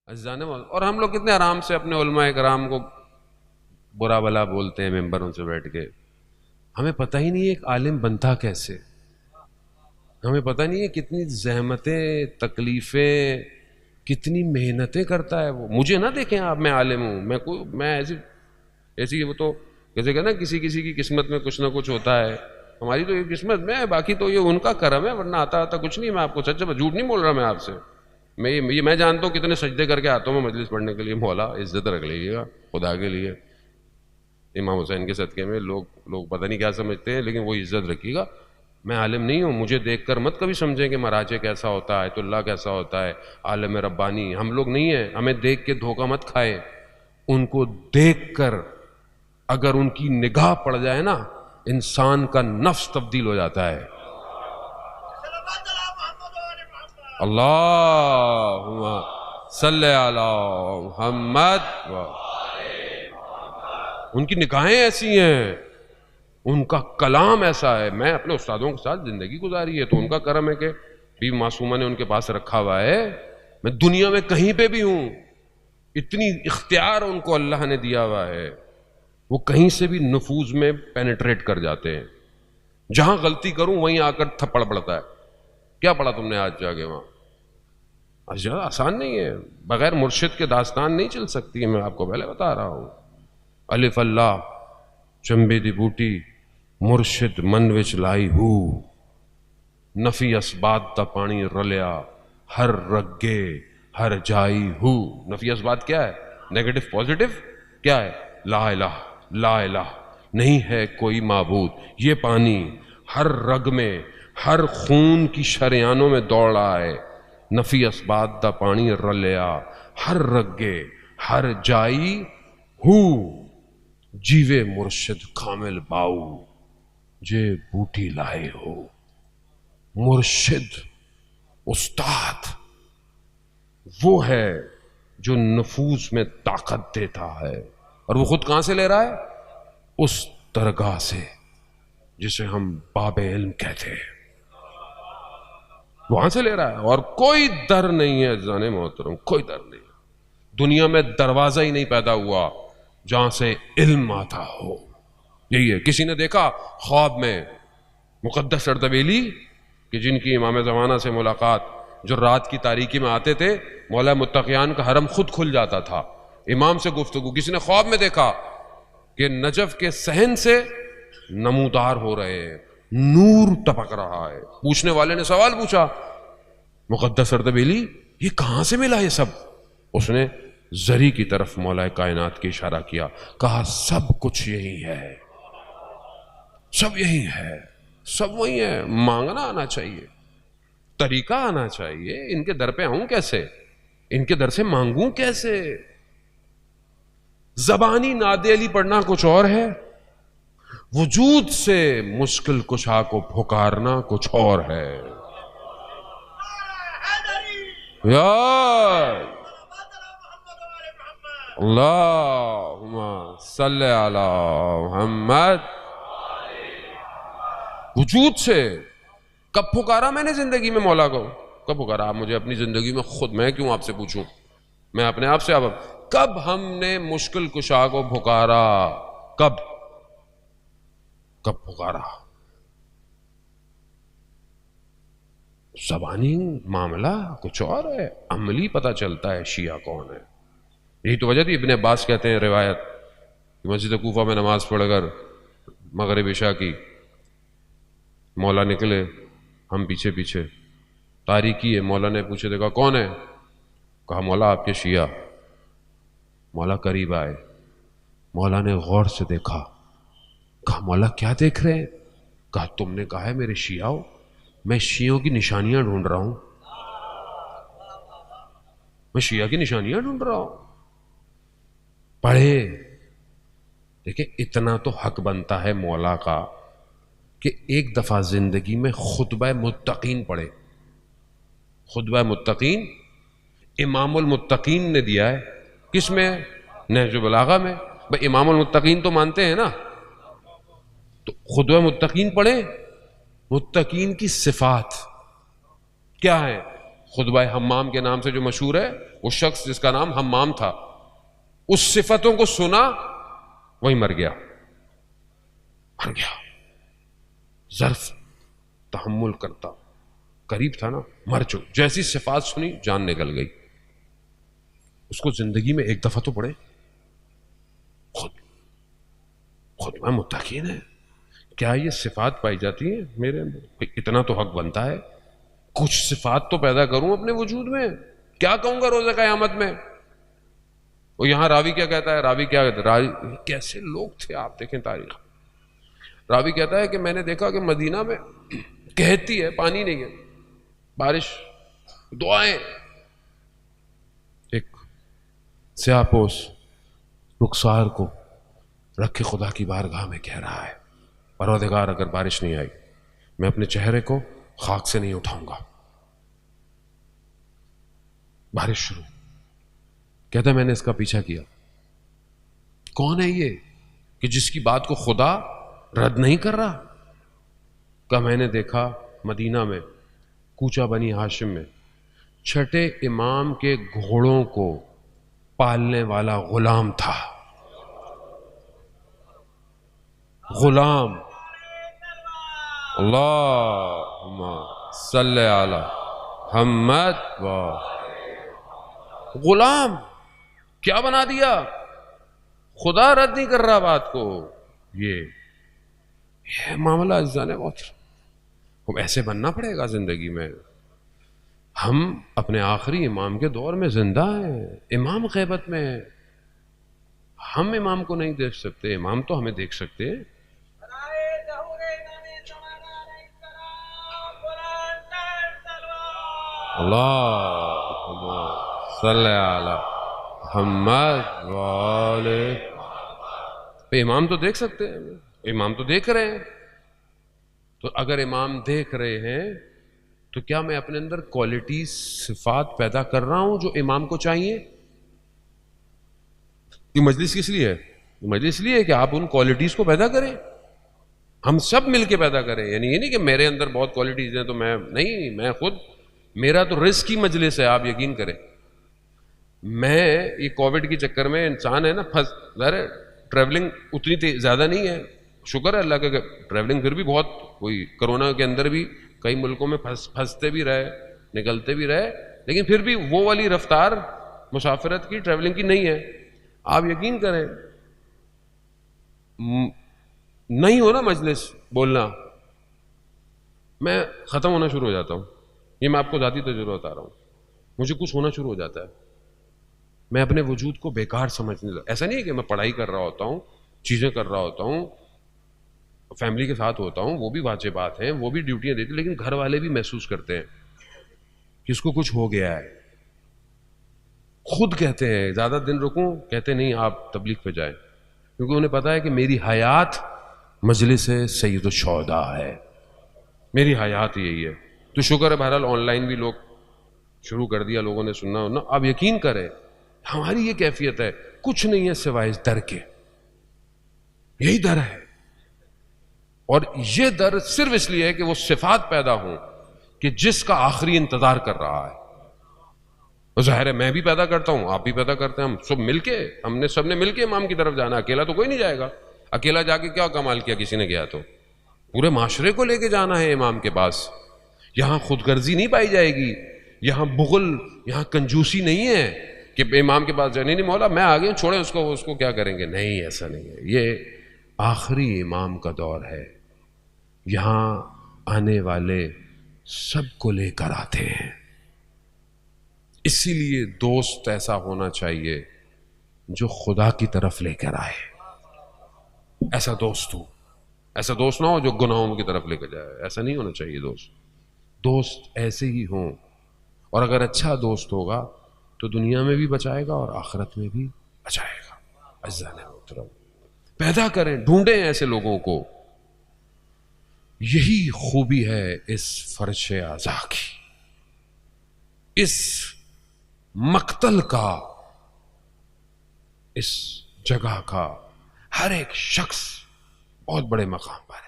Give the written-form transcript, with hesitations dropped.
عزیزان اور ہم لوگ کتنے آرام سے اپنے علماء کرام کو برا بلا بولتے ہیں ممبروں سے بیٹھ کے. ہمیں پتہ ہی نہیں ہے ایک عالم بنتا کیسے. ہمیں پتہ نہیں ہے کتنی زحمتیں، تکلیفیں، کتنی محنتیں کرتا ہے وہ. مجھے نہ دیکھیں آپ میں عالم ہوں، میں ایسی وہ تو جیسے کہ نا کسی کی قسمت میں کچھ نہ کچھ ہوتا ہے. ہماری تو یہ قسمت میں ہے، باقی تو یہ ان کا کرم ہے، ورنہ آتا کچھ نہیں. میں آپ کو سچ جھوٹ نہیں بول رہا میں آپ سے. میں جانتا ہوں کتنے سجدے کر کے آتا ہوں میں مجلس پڑھنے کے لیے. مولا عزت رکھ لیجیے گا خدا کے لیے. امام حسین کے صدقے میں لوگ پتہ نہیں کیا سمجھتے ہیں، لیکن وہ عزت رکھیے گا. میں عالم نہیں ہوں، مجھے دیکھ کر مت کبھی سمجھیں کہ مراجع کیسا ہوتا ہے، آیت اللہ کیسا ہوتا ہے، عالم ربانی. ہم لوگ نہیں ہیں. ہمیں دیکھ کے دھوکہ مت کھائے. ان کو دیکھ کر اگر ان کی نگاہ پڑ جائے نا، انسان کا نفس تبدیل ہو جاتا ہے. اللہم صلی علی محمد. ان کی نگاہیں ایسی ہیں، ان کا کلام ایسا ہے. میں اپنے استادوں کے ساتھ زندگی گزاری ہے تو ان کا کرم ہے کہ بی معصومہ نے ان کے پاس رکھا ہوا ہے. میں دنیا میں کہیں پہ بھی ہوں، اتنی اختیار ان کو اللہ نے دیا ہوا ہے، وہ کہیں سے بھی نفوذ میں پینیٹریٹ کر جاتے ہیں. جہاں غلطی کروں وہیں آ کر تھپڑ پڑتا ہے. کیا پڑھا تم نے آج جا کے وہاں؟ آسان نہیں ہے. بغیر مرشد کے داستان نہیں چل سکتی ہے. میں آپ کو پہلے بتا رہا ہوں. الف اللہ چمبی دی بوٹی مرشد من وچ لائی ہو، نفی اسبات دا پانی رلیا ہر رگے ہر جائی ہو. نفی اسبات کیا ہے؟ نیگیٹو پازیٹو کیا ہے؟ لا الہ لا الہ نہیں ہے کوئی معبود. یہ پانی ہر رگ میں ہر خون کی شریانوں میں دوڑ رہا ہے. نفی اسبات دا پانی رلیا ہر رگے ہر جائی ہو، جیوے مرشد کامل باؤ جے بوٹی لائے ہو. مرشد استاد وہ ہے جو نفوس میں طاقت دیتا ہے، اور وہ خود کہاں سے لے رہا ہے؟ اس درگاہ سے جسے ہم باب علم کہتے ہیں. وہاں سے لے رہا ہے، اور کوئی در نہیں ہے عزیزان محترم، کوئی در نہیں. دنیا میں دروازہ ہی نہیں پیدا ہوا جہاں سے علم آتا ہو. یہی ہے. کسی نے دیکھا خواب میں مقدس اردبیلی کہ جن کی امام زمانہ سے ملاقات، جو رات کی تاریکی میں آتے تھے، مولا متقیان کا حرم خود کھل جاتا تھا. امام سے گفتگو کسی نے خواب میں دیکھا کہ نجف کے صحن سے نمودار ہو رہے ہیں، نور ٹپک رہا ہے. پوچھنے والے نے سوال پوچھا، مقدس اردبیلی یہ کہاں سے ملا یہ سب؟ اس نے زری کی طرف مولا کائنات کی اشارہ کیا، کہا سب کچھ یہی ہے، سب یہی ہے، سب وہی ہے. مانگنا آنا چاہیے، طریقہ آنا چاہیے. ان کے در پہ آؤں کیسے؟ ان کے در سے مانگوں کیسے؟ زبانی ناد علی پڑھنا کچھ اور ہے، وجود سے مشکل کشا کو پھکارنا کچھ اور ہے. یا اللہم صلی علی محمد. وجود سے کب پھکارا میں نے زندگی میں مولا کو؟ کب پھکارا؟ آپ مجھے اپنی زندگی میں خود، میں کیوں آپ سے پوچھوں؟ میں اپنے آپ سے کب ہم نے مشکل کشا کو پھکارا؟ کب پھکارا؟ زبانی معاملہ کچھ اور ہے، عملی پتہ چلتا ہے شیعہ کون ہے. یہی تو وجہ تھی ابن عباس کہتے ہیں روایت، مسجد کوفہ میں نماز پڑھ کر مغرب عشاء کی، مولا نکلے، ہم پیچھے پیچھے، تاریکی ہے. مولا نے پوچھے، دیکھا کون ہے؟ کہا مولا آپ کے شیعہ. مولا قریب آئے، مولا نے غور سے دیکھا، کہا مولا کیا دیکھ رہے ہیں؟ کہا تم نے کہا ہے میرے شیعہ ہو، میں شیعوں کی نشانیاں ڈھونڈ رہا ہوں، میں شیعہ کی نشانیاں ڈھونڈ رہا ہوں. پڑھے. دیکھیں اتنا تو حق بنتا ہے مولا کا کہ ایک دفعہ زندگی میں خطبہ متقین پڑھے. خطبہ متقین امام المتقین نے دیا ہے. کس میں؟ نہج البلاغہ میں. بھئی امام المتقین تو مانتے ہیں نا، تو خطبہ متقین پڑھیں. متقین کی صفات کیا ہے؟ خطبہ حمام کے نام سے جو مشہور ہے، وہ شخص جس کا نام حمام تھا، اس صفتوں کو سنا وہی مر گیا، مر گیا. ظرف تحمل کرتا، قریب تھا نا، مر چک. جیسی صفات سنی جان نکل گئی. اس کو زندگی میں ایک دفعہ تو پڑھے، خود میں متقین ہے، کیا یہ صفات پائی جاتی ہیں میرے اندر؟ اتنا تو حق بنتا ہے کچھ صفات تو پیدا کروں اپنے وجود میں. کیا کہوں گا روزہ قیامت میں؟ وہ یہاں راوی کیا کہتا ہے، راوی کیا کہتا ہے، راوی کیسے لوگ تھے آپ دیکھیں تاریخ. راوی کہتا ہے کہ میں نے دیکھا کہ مدینہ میں کہتی ہے، پانی نہیں ہے، بارش، دعائیں. ایک سیاہ پوش رخسار کو رکھ کے خدا کی بارگاہ میں کہہ رہا ہے، پروردگار اگر بارش نہیں آئی میں اپنے چہرے کو خاک سے نہیں اٹھاؤں گا. بارش شروع. کہتا ہے میں نے اس کا پیچھا کیا. کون ہے یہ کہ جس کی بات کو خدا رد نہیں کر رہا؟ کہ میں نے دیکھا مدینہ میں کوچہ بنی ہاشم میں چھٹے امام کے گھوڑوں کو پالنے والا غلام تھا. غلام، اللہم صلی علی محمد. غلام کیا بنا دیا؟ خدا رد نہیں کر رہا بات کو. یہ معاملہ عزیزان محترم، اب ایسے بننا پڑے گا زندگی میں. ہم اپنے آخری امام کے دور میں زندہ ہیں. امام غیبت میں ہے، ہم امام کو نہیں دیکھ سکتے، امام تو ہمیں دیکھ سکتے ہیں. اللہم صلی علی محمد والے. امام تو دیکھ سکتے ہیں، امام تو دیکھ رہے ہیں. تو اگر امام دیکھ رہے ہیں تو کیا میں اپنے اندر کوالٹی صفات پیدا کر رہا ہوں جو امام کو چاہیے؟ یہ مجلس کس لیے ہے؟ مجلس اس لیے ہے کہ آپ ان کوالٹیز کو پیدا کریں، ہم سب مل کے پیدا کریں. یعنی یہ نہیں کہ میرے اندر بہت کوالٹیز ہیں تو میں نہیں، میں خود، میرا تو رزق کی مجلس ہے، آپ یقین کریں. میں یہ کووڈ کے چکر میں انسان ہے نا ٹریولنگ اتنی زیادہ نہیں ہے، شکر ہے اللہ کا کہ ٹریولنگ پھر بھی بہت کوئی کرونا کے اندر بھی کئی ملکوں میں پھنستے بھی رہے، نکلتے بھی رہے، لیکن پھر بھی وہ والی رفتار مسافرت کی، ٹریولنگ کی نہیں ہے. آپ یقین کریں نہیں ہو نا مجلس بولنا، میں ختم ہونا شروع ہو جاتا ہوں. یہ میں آپ کو ذاتی تجربہ بتا رہا ہوں، مجھے کچھ ہونا شروع ہو جاتا ہے. میں اپنے وجود کو بیکار سمجھنے لگا. ایسا نہیں ہے کہ میں پڑھائی کر رہا ہوتا ہوں، چیزیں کر رہا ہوتا ہوں، فیملی کے ساتھ ہوتا ہوں، وہ بھی واجبات ہیں، وہ بھی ڈیوٹیاں دیتی، لیکن گھر والے بھی محسوس کرتے ہیں کہ اس کو کچھ ہو گیا ہے. خود کہتے ہیں زیادہ دن رکوں، کہتے نہیں آپ تبلیغ پہ جائیں، کیونکہ انہیں پتا ہے کہ میری حیات مجلس سید الشہداء ہے، میری حیات یہی ہے. تو شکر ہے بہرحال آن لائن بھی لوگ شروع کر دیا، لوگوں نے سننا ہونا. آپ یقین کریں ہماری یہ کیفیت ہے، کچھ نہیں ہے سوائے اس در کے. یہی در ہے، اور یہ در صرف اس لیے ہے کہ وہ صفات پیدا ہوں کہ جس کا آخری انتظار کر رہا ہے. ظاہر ہے میں بھی پیدا کرتا ہوں، آپ بھی پیدا کرتے ہیں، ہم سب مل کے، ہم نے سب نے مل کے امام کی طرف جانا. اکیلا تو کوئی نہیں جائے گا. اکیلا جا کے کیا کمال کیا کسی نے؟ گیا تو پورے معاشرے کو لے کے جانا ہے امام کے پاس. یہاں خود غرضی نہیں پائی جائے گی، یہاں بغل، یہاں کنجوسی نہیں ہے کہ امام کے پاس جانے نہیں، مولا میں آگے چھوڑیں اس کو کیا کریں گے. نہیں، ایسا نہیں ہے. یہ آخری امام کا دور ہے، یہاں آنے والے سب کو لے کر آتے ہیں. اسی لیے دوست ایسا ہونا چاہیے جو خدا کی طرف لے کر آئے. ایسا دوست ہو، ایسا دوست نہ ہو جو گناہوں کی طرف لے کے جائے. ایسا نہیں ہونا چاہیے. دوست ایسے ہی ہوں، اور اگر اچھا دوست ہوگا تو دنیا میں بھی بچائے گا اور آخرت میں بھی بچائے گا. عزیزان محترم، پیدا کریں، ڈھونڈیں ایسے لوگوں کو. یہی خوبی ہے اس فرش اعضا کی، اس مقتل کا، اس جگہ کا. ہر ایک شخص بہت بڑے مقام پر ہے.